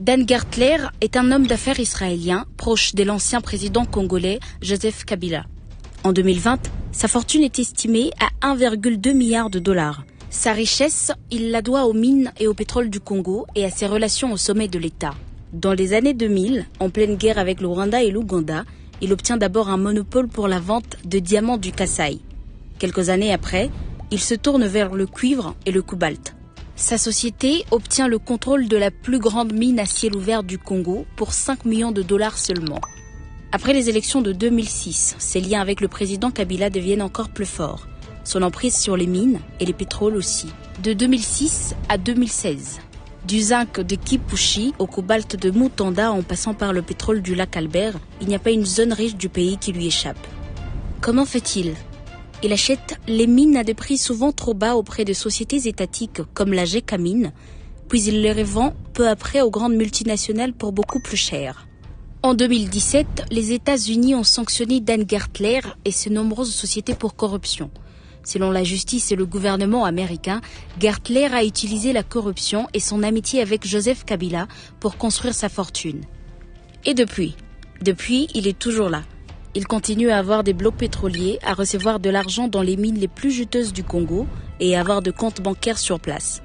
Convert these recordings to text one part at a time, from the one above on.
Dan Gertler est un homme d'affaires israélien proche de l'ancien président congolais Joseph Kabila. En 2020, sa fortune est estimée à 1,2 milliard de dollars. Sa richesse, il la doit aux mines et au pétrole du Congo et à ses relations au sommet de l'État. Dans les années 2000, en pleine guerre avec le Rwanda et l'Ouganda, il obtient d'abord un monopole pour la vente de diamants du Kasaï. Quelques années après, il se tourne vers le cuivre et le cobalt. Sa société obtient le contrôle de la plus grande mine à ciel ouvert du Congo pour 5 millions de dollars seulement. Après les élections de 2006, ses liens avec le président Kabila deviennent encore plus forts. Son emprise sur les mines et les pétroles aussi. De 2006 à 2016. Du zinc de Kipushi au cobalt de Mutanda en passant par le pétrole du lac Albert, il n'y a pas une zone riche du pays qui lui échappe. Comment fait-il ? Il achète les mines à des prix souvent trop bas auprès de sociétés étatiques comme la Gécamine, puis il les revend peu après aux grandes multinationales pour beaucoup plus cher. En 2017, les États-Unis ont sanctionné Dan Gertler et ses nombreuses sociétés pour corruption. Selon la justice et le gouvernement américain, Gertler a utilisé la corruption et son amitié avec Joseph Kabila pour construire sa fortune. Et depuis, il est toujours là. Il continue à avoir des blocs pétroliers, à recevoir de l'argent dans les mines les plus juteuses du Congo et à avoir de comptes bancaires sur place.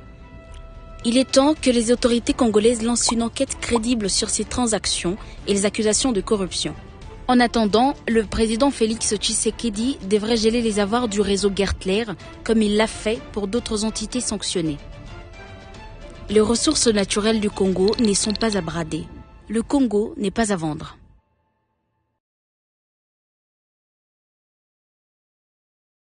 Il est temps que les autorités congolaises lancent une enquête crédible sur ces transactions et les accusations de corruption. En attendant, le président Félix Tshisekedi devrait geler les avoirs du réseau Gertler, comme il l'a fait pour d'autres entités sanctionnées. Les ressources naturelles du Congo ne sont pas à brader. Le Congo n'est pas à vendre.